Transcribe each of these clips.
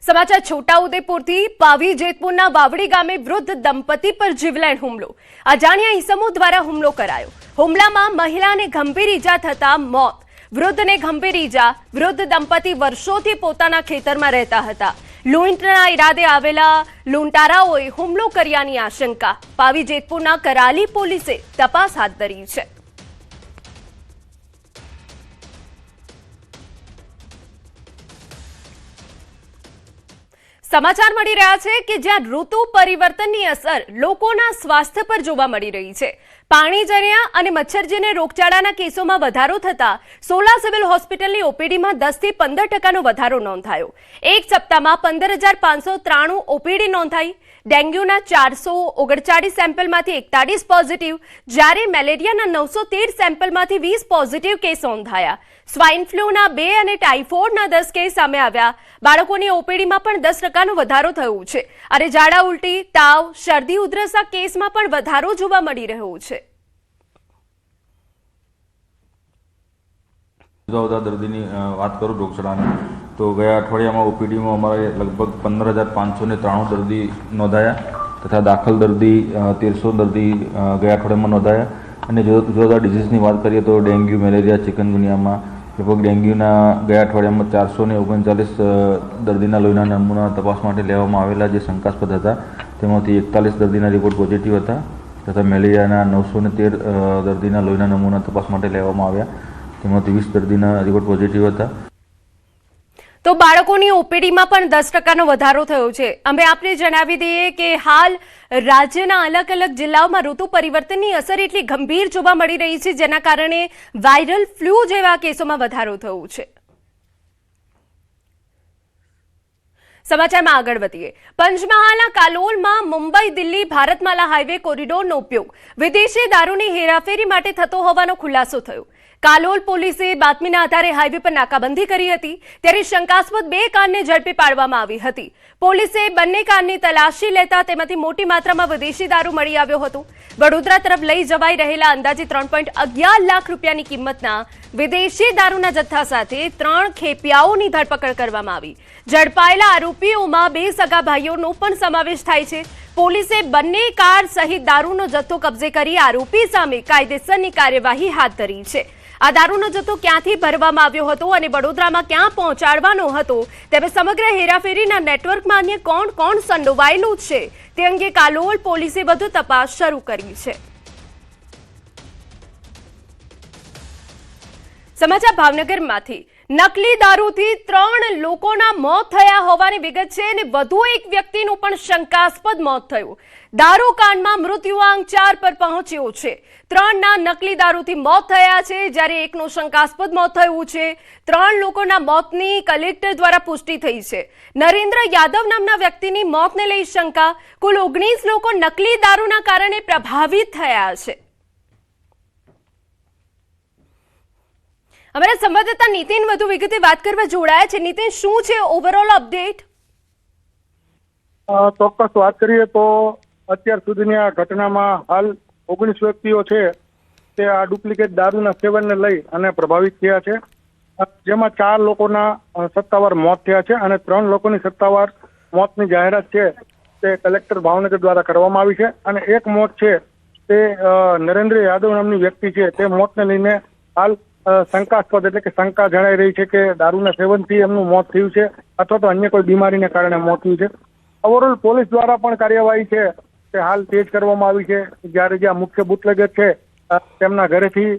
સમાચાર છોટાઉદેપુરથી પાવી જેતપુરના વાવડી ગામે વૃદ્ધ દંપતી પર જીવલેણ હુમલો। અજાણ્યા ઈસમો દ્વારા હુમલો કરાયો। હુમલામાં મહિલાને ગંભીર ઈજા થતા મોત, વૃદ્ધને ગંભીર ઈજા। વૃદ્ધ દંપતી વર્ષોથી પોતાના ખેતરમાં રહેતા હતા। લૂંટના ઈરાદે આવેલા લૂંટારાઓએ હુમલો કર્યાની આશંકા। પાવી જેતપુરના કરાલી પોલીસે તપાસ હાથ ધરી છે। સમાચાર મળી રહ્યા છે કે જ્યાં ઋતુ પરિવર્તનની અસર લોકોના સ્વાસ્થ્ય પર જોવા મળી રહી છે। પાણીજન્ય અને મચ્છરજન્ય રોગચાળાના કેસોમાં વધારો થતા સોલા સિવિલ હોસ્પિટલની ઓપીડીમાં 10 થી 15% વધારો નોંધાયો। એક સપ્તાહમાં 15,593 ઓપીડી નોંધાઈ। ડેન્ગ્યુના 439 સેમ્પલમાંથી 41 પોઝિટિવ, જ્યારે મેલેરિયાના 913 સેમ્પલમાંથી 20 પોઝિટિવ કેસ નોંધાયા। સ્વાઇન ફ્લૂના 2 અને ટાઇફોઇડના 10 કેસ સામે આવ્યા। બાળકોની ઓપીડીમાં પણ 10% વધારો થયો છે અને ઝાડા ઉલટી, તાવ, શરદી ઉધરસના કેસમાં પણ વધારો જોવા મળી રહ્યો છે। દર્દીની વાત કરું રોગચાળાની તો ગયા અઠવાડિયામાં ઓપીડીમાં અમારે લગભગ 15,593 દર્દી નોંધાયા તથા દાખલ દર્દી 1300 દર્દી ગયા અઠવાડિયામાં નોંધાયા। અને જુદા ડિઝીઝની વાત કરીએ તો ડેન્ગ્યુ, મેલેરિયા, ચિકનગુનિયામાં લગભગ ડેન્ગ્યુના ગયા અઠવાડિયામાં 439 દર્દીના લોહીના નમૂના તપાસ માટે લેવામાં આવેલા જે શંકાસ્પદ હતા તેમાંથી 41 દર્દીના રિપોર્ટ પોઝિટિવ હતા તથા મેલેરિયાના 913 દર્દીના લોહીના નમૂના તપાસ માટે લેવામાં આવ્યા તેમાંથી 20 દર્દીના રિપોર્ટ પોઝિટિવ હતા। તો બાળકોની ઓપીડીમાં પણ 10% વધારો થયો છે। અમે આપને જણાવી દઈએ કે હાલ રાજ્યના અલગ અલગ જિલ્લાઓમાં ઋતુ પરિવર્તનની અસર એટલી ગંભીર જોવા મળી રહી છે જેના કારણે વાયરલ ફ્લૂ જેવા કેસોમાં વધારો થયો છે। સમાચારમાં આગળ વધીએ। પંચમહાલના કાલોલમાં મુંબઈ દિલ્હી ભારતમાલા હાઈવે કોરિડોરનો ઉપયોગ વિદેશી દારૂની હેરાફેરી માટે થતો હોવાનો ખુલાસો થયો। કાલોલ પોલીસે બાતમીના આધારે હાઈવે પર નાકાબંધી કરી હતી ત્યારે શંકાસ્પદ 2 કારને ઝડપી પાડવામાં આવી હતી। પોલીસે બંને કારની તલાશી લેતા તેમાંથી મોટી માત્રામાં વિદેશી દારૂ મળી આવ્યો હતો। વડોદરા તરફ લઈ જવાઈ રહેલા અંદાજે 3.11 લાખ રૂપિયાની કિંમતના વિદેશી દારૂના જથ્થા સાથે 3 ખેપિયાઓની ધરપકડ કરવામાં આવી। ઝડપાયેલા આરોપીઓમાં 2 સગા ભાઈઓનો પણ સમાવેશ થાય છે। પોલીસે બંને કાર સહિત દારૂનો જથ્થો કબજે કરી આરોપી સામે કાયદેસરની કાર્યવાહી હાથ ધરી છે। આ દારૂનો જથ્થો ક્યાંથી ભરવામાં આવ્યો હતો અને વડોદરામાં ક્યાં પહોંચાડવાનો હતો તેમ સમગ્ર હેરાફેરીના નેટવર્કમાં અન્ય કોણ કોણ સંડોવાયેલું છે તે અંગે કાલોલ પોલીસે વધુ તપાસ શરૂ કરી છે। સમાચાર ભાવનગરમાંથી નકલી દારૂથી 3 લોકોના મોત થયા હોવાની વિગત છે અને વધુ એક વ્યક્તિનું પણ શંકાસ્પદ મોત થયું। દારૂકાંડમાં મૃત્યુઆંક 4 પર પહોંચ્યો છે। 3ના નકલી દારૂથી મોત થયા છે જ્યારે એકનું શંકાસ્પદ મોત થયું છે। 3 લોકોના મોતની કલેક્ટર દ્વારા પુષ્ટિ થઈ છે। નરેન્દ્ર યાદવ નામના વ્યક્તિની મોતને લઈ શંકા। કુલ 19 લોકો નકલી દારૂના કારણે પ્રભાવિત થયા છે। અમારા સંવાદદાતા નીતિન વધુ વિગતે વાત કરવા જોડાયા છે। નીતિન, શું છે ઓવરઓલ અપડેટ? ચોક્કસ વાત કરીએ તો અત્યાર સુધીની આ ઘટનામાં હાલ 19 વ્યક્તિઓ છે તે આ ડુપ્લિકેટ દારૂના સેવનને લઈ અને પ્રભાવિત થયા છે, જેમાં 4 લોકોના સત્તાવાર મોત થયા છે અને 3 લોકોની સત્તાવાર મોતની જાહેરાત છે તે કલેક્ટર ભાવનગર દ્વારા કરવામાં આવી છે। અને એક મોત છે તે નરેન્દ્ર યાદવ નામની વ્યક્તિ છે તે મોતને લઈને હાલ શંકાસ્પદ એટલે કે શંકા જણાઈ રહી છે કે દારૂના સેવનથી એમનું મોત થયું છે અથવા તો અન્ય કોઈ બીમારીને કારણે મોત થયું છે। ઓવરઓલ પોલીસ દ્વારા પણ કાર્યવાહી છે તે હાલ તેજ કરવામાં આવી છે। જ્યારે જે મુખ્ય બુટલેગર છે તેમના ઘરેથી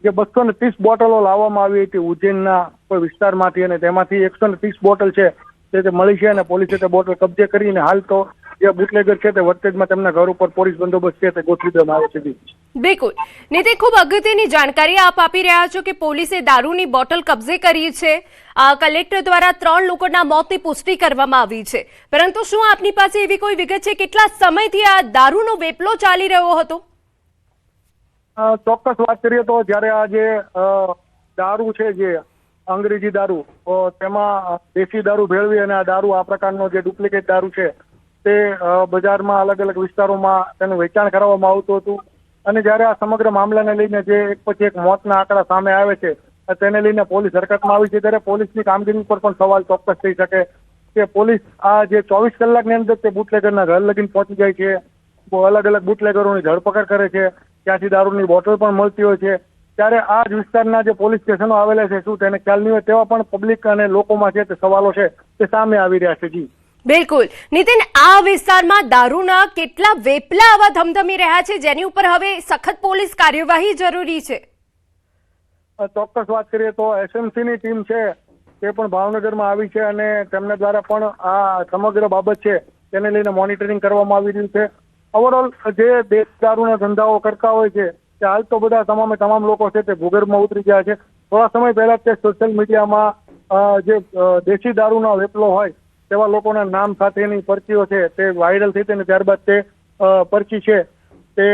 જે 230 બોટલો લાવવામાં આવી હતી ઉજ્જૈનના કોઈ વિસ્તારમાંથી અને તેમાંથી 130 બોટલ છે તે મળી છે અને પોલીસે તે બોટલ કબજે કરીને હાલ તો જે બુટલેગર છે તે વરતેજમાં તેમના ઘર ઉપર પોલીસ બંદોબસ્ત છે તે ગોઠવી દેવામાં આવે છે। બિલકુલ નીતિ, ખૂબ અગત્યની જાણકારી આપ આપી રહ્યા છો કે પોલીસે દારૂની બોટલ કબજે કરી છે। કલેક્ટર દ્વારા 3 લોકોના મોતની પુષ્ટિ કરવામાં આવી છે, પરંતુ શું આપની પાસે એવી કોઈ વિગત છે કેટલા સમયથી આ દારૂનો વેપલો ચાલી રહ્યો હતો? ચોક્કસ વાત કરીએ તો જ્યારે આ જે દારૂ છે જે અંગ્રેજી દારૂ તેમાં દેશી દારૂ ભેળવી અને આ દારૂ આ પ્રકારનો જે ડુપ્લિકેટ દારૂ છે તે બજારમાં અલગ અલગ વિસ્તારોમાં તેનું વેચાણ કરવામાં આવતું હતું અને જ્યારે આ સમગ્ર મામલાને લઈને જે એક પછી એક મોતના આંકડા સામે આવે છે તેને લઈને પોલીસ હરકતમાં આવી છે ત્યારે પોલીસની કામગીરી પર પણ સવાલ ચોક્કસ થઈ શકે કે પોલીસ આ જે 24 કલાકની અંદર તે બુટલેગરના ઘર લગીને પહોંચી જાય છે, અલગ અલગ બુટલેગરોની ધરપકડ કરે છે, ત્યાંથી દારૂની બોટલ પણ મળતી હોય છે, ત્યારે આ જ વિસ્તારના જે પોલીસ સ્ટેશનો આવેલા છે શું તેને ખ્યાલ નહીં હોય તેવા પણ પબ્લિક અને લોકોમાં છે તે સવાલો છે તે સામે આવી રહ્યા છે. જી બિલકુલ નીતિન, આ વિસ્તારમાં દારૂના કેટલા વેપલા આવા ધમધમી રહ્યા છે જેની ઉપર હવે સખત પોલીસ કાર્યવાહી જરૂરી છે? ચોક્કસ વાત કરીએ તો SMC ની ટીમ છે તે પણ ભાવનગરમાં આવી છે અને તેમના દ્વારા પણ આ સમગ્ર બાબત છે તેને લઈને મોનિટરિંગ કરવામાં આવી રહ્યું છે. ઓવરઓલ જે દેશ દારૂના ધંધાઓ કરતા હોય છે તે હાલ તો બધા તમામ લોકો છે તે ભૂગર્ભમાં ઉતરી ગયા છે. થોડા સમય પહેલા તે સોશિયલ મીડિયામાં જે દેશી દારૂનો વેપલો હોય તેવા લોકોના નામ સાથેની પરચીઓ છે તે વાયરલ થઈ અને ત્યારબાદ તે પરચી છે તે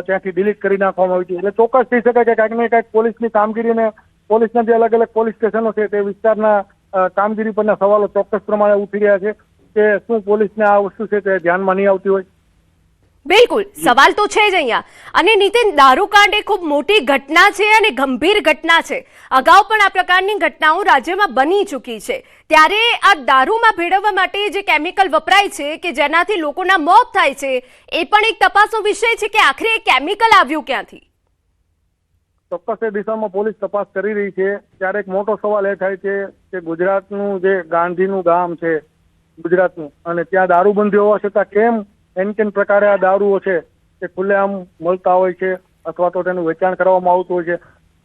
ત્યાંથી ડિલીટ કરી નાખવામાં આવી છે. એટલે ચોક્કસ કહી શકાય કે કાંઈક ને કાંઈક પોલીસની કામગીરીને પોલીસના જે અલગ અલગ પોલીસ સ્ટેશનો છે તે વિસ્તારના કામગીરી પરના સવાલો ચોક્કસ પ્રમાણે ઉઠી રહ્યા છે કે શું પોલીસને આ વસ્તુ છે તે ધ્યાનમાં નહીં આવતી હોય. બિલકુલ, સવાલ તો છે જ અહીંયા. અને નીતિન, દારૂકાંડ એ ખૂબ મોટી ઘટના છે અને ગંભીર ઘટના છે. અગાઉ પણ આ પ્રકારની ઘટનાઓ રાજ્યમાં બની ચૂકી છે. ત્યારે આ દારૂમાં ભેળવવા માટે જે કેમિકલ વપરાય છે કે જેનાથી લોકોના મોત થાય છે એ પણ એક તપાસનો વિષય છે કે આખરે એ કેમિકલ આવ્યું ક્યાંથી? ચોક્કસ એ દિશામાં પોલીસ તપાસ કરી રહી છે. ત્યારે એક મોટો સવાલ એ થાય છે કે ગુજરાતનું જે ગાંધીનું ગામ છે ગુજરાતનું, અને ત્યાં દારૂબંધી હોવા છતાં કેમ એન પ્રકારે આ દારૂઓ છે તે ખુલ્લેઆમ મળતા હોય છે અથવા તો તેનું વેચાણ કરવામાં આવતું હોય છે.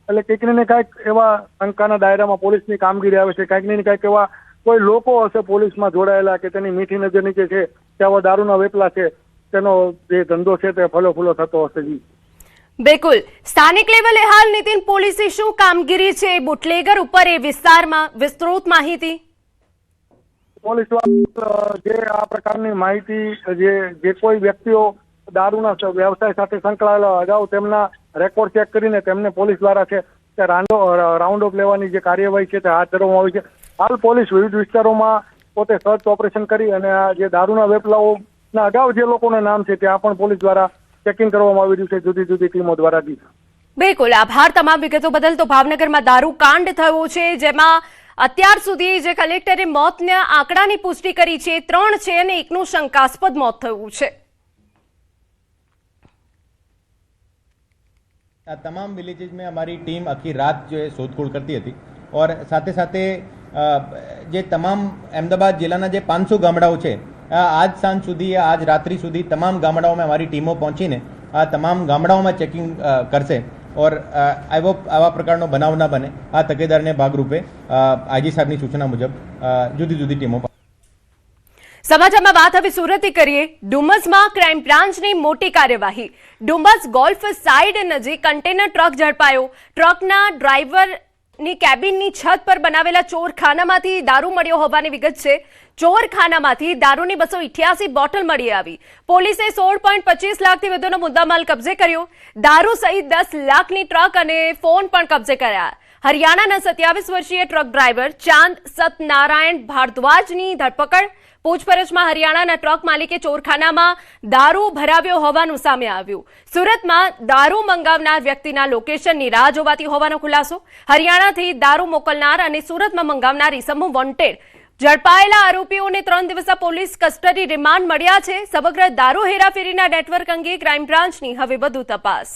એટલે કંઈક ને કાંઈક એવા શંકાના દાયરામાં પોલીસની કામગીરી આવે છે. કંઈક ને કાંઈક એવા કોઈ લોકો હશે પોલીસમાં જોડાયેલા કે તેની મીઠી નજર નીચે છે કે આવા દારૂના વેપલા છે તેનો જે ધંધો છે તે ફલો ફૂલો થતો હશે. જી બિલકુલ, સ્થાનિક લેવલે હાલ નીતિન પોલીસની શું કામગીરી છે બુટલેગર ઉપર એ વિસ્તારમાં? વિસ્તૃત માહિતી. પોલીસ જે આ પ્રકારની માહિતી જે કોઈ વ્યક્તિઓ દારૂના વ્યવસાય સાથે સંકળાયેલા અગાઉ તેમના રેકોર્ડ ચેક કરીને તેમને પોલીસ દ્વારા છે તે રાઉન્ડ અપ લેવાની જે કાર્યવાહી છે તે હાથ ધરવામાં આવી છે. હાલ પોલીસ વિવિધ વિસ્તારોમાં પોતે સર્ચ ઓપરેશન કરી અને આ જે દારૂના વેપલાઓના અગાઉ જે લોકોના નામ છે ત્યાં પણ પોલીસ દ્વારા ચેકિંગ કરવામાં આવી રહ્યું છે જુદી જુદી ટીમો દ્વારા. બિલકુલ, આભાર તમામ વિગતો બદલ. તો ભાવનગરમાં દારૂ કાંડ થયો છે જેમાં અત્યાર સુધી જે કલેક્ટરે મોતના આંકડાની પુષ્ટિ કરી છે 3 છે અને એકનું શંકાસ્પદ મોત થયું છે. तमाम विलेजेस में हमारी टीम आखिर रात जो है शोधखोળ करती હતી और સાથે સાથે જે તમામ અમદાવાદ જિલ્લાના જે 500 ગામડાઓ છે આજ સાંજ સુધી આજ રાત્રિ સુધી તમામ ગામડાઓમાં અમારી ટીમો પહોંચીને આ તમામ ગામડાઓમાં ચેકિંગ કરશે और આવા પ્રકારનો બનાવ ના બને આ તકેદારીને ભાગરૂપે આઈજી સાહેબની સૂચના મુજબ જુદી જુદી ટીમો. સમાચારમાં વાત હવે સુરતથી કરીએ. ડુમસમાં ક્રાઇમ બ્રાન્ચની મોટી કાર્યવાહી. ડુમસ ગોલ્ફ સાઇડ નજીક કન્ટેનર ટ્રક ઝડપાયો. ટ્રકના ડ્રાઈવરની કેબિનની છત પર બનાવેલા ચોરખાનામાંથી દારૂ મળ્યો હોવાની વિગત છે. ચોરખાનામાંથી દારૂની 288 બોટલ મળી આવી. પોલીસે 16.25 લાખથી વધુનો મુદ્દામાલ કબજે કર્યો. દારૂ સહિત 10 લાખની ટ્રક અને ફોન પણ કબજે કર્યા. હરિયાણાના 27 વર્ષીય ટ્રક ડ્રાઈવર ચાંદ સતનારાયણ ભારદ્વાજની ધરપકડ. પૂછપરછમાં હરિયાણાના ટ્રક માલિકે ચોરખાનામાં દારૂ ભરાવ્યો હોવાનું સામે આવ્યું. સુરતમાં દારૂ મંગાવનાર વ્યક્તિના લોકેશનની રાહ જોવાતી હોવાનો ખુલાસો. હરિયાણાથી દારૂ મોકલનાર અને સુરતમાં મંગાવનાર ઇસમો વોન્ટેડ. ઝડપાયેલા આરોપીઓને 3 દિવસના પોલીસ કસ્ટડી રિમાન્ડ મળ્યા છે. સમગ્ર દારૂ હેરાફેરીના નેટવર્ક અંગે ક્રાઇમ બ્રાન્ચની હવે વધુ તપાસ.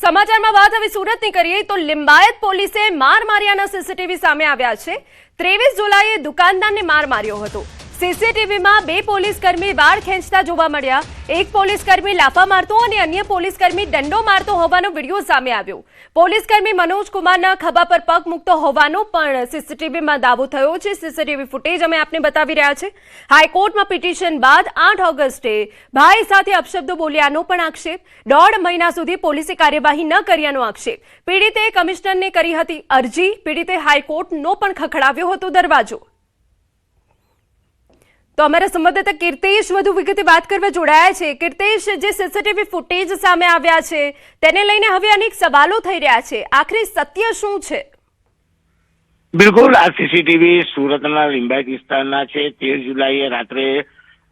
સમાચારમાં વાત હવે સુરતની કરીએ તો લિંબાયત પોલીસે માર માર્યાના સીસીટીવી સામે આવ્યા છે. 23 જુલાઈએ દુકાનદારને માર માર્યો હતો. સીસીટીવીમાં 2 પોલીસકર્મી વાળ ખેંચતા જોવા મળ્યા. એક પોલીસકર્મી લાફા મારતો અને અન્ય પોલીસકર્મી દંડો મારતો હોવાનો વિડીયો સામે આવ્યો. પોલીસકર્મી મનોજ કુમારના ખભા પર પગ મૂકતો હોવાનો પણ સીસીટીવીમાં દાવો થયો છે. સીસીટીવી ફૂટેજ અમે આપને બતાવી રહ્યા છે. હાઈકોર્ટમાં પિટિશન બાદ 8 ઓગસ્ટે ભાઈ સાથે અપશબ્દો બોલ્યાનો પણ આક્ષેપ. 1.5 મહિના સુધી પોલીસે કાર્યવાહી ન કર્યાનો આક્ષેપ. પીડિતે કમિશનરને કરી હતી અરજી. પીડિતે હાઈકોર્ટનો પણ ખખડાવ્યો હતો દરવાજો. તો અમારા સંવાદદાતા કીર્તેશ વધુ વિગતે વાત કરવા જોડાયા છે. કીર્તેશ, જે સીસીટીવી ફૂટેજ સામે આવ્યા છે તેને લઈને હવે અનેક સવાલો થઈ રહ્યા છે. આખરે સત્ય શું છે? બિલકુલ, આ સીસીટીવી સુરતના લિંબાયત વિસ્તારના છે. 13 જુલાઈએ રાત્રે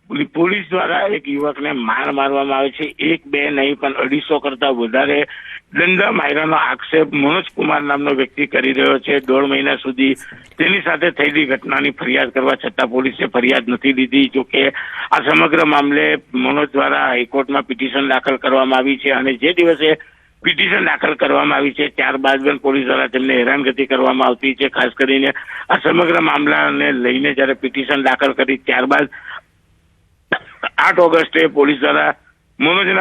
પોલીસ દ્વારા એક યુવકને માર મારવામાં આવે છે. 1-2 નહીં પણ 250 કરતા વધારે દંડા માર્યાનો આક્ષેપ મનોજકુમાર નામનો વ્યક્તિ કરી રહ્યો છે. 1.5 મહિના સુધી તેની સાથે થયેલી ઘટનાની ફરિયાદ કરવા છતાં પોલીસે ફરિયાદ નથી લીધી. જોકે આ સમગ્ર મામલે મનોજ દ્વારા હાઈકોર્ટમાં પિટિશન દાખલ કરવામાં આવી છે અને જે દિવસે પિટિશન દાખલ કરવામાં આવી છે ત્યારબાદ પણ પોલીસ દ્વારા તેમને હેરાનગતિ કરવામાં આવતી છે. ખાસ કરીને આ સમગ્ર મામલાને લઈને જ્યારે પિટિશન દાખલ કરી ત્યારબાદ 8 ઓગસ્ટે પોલીસ દ્વારા મનોજના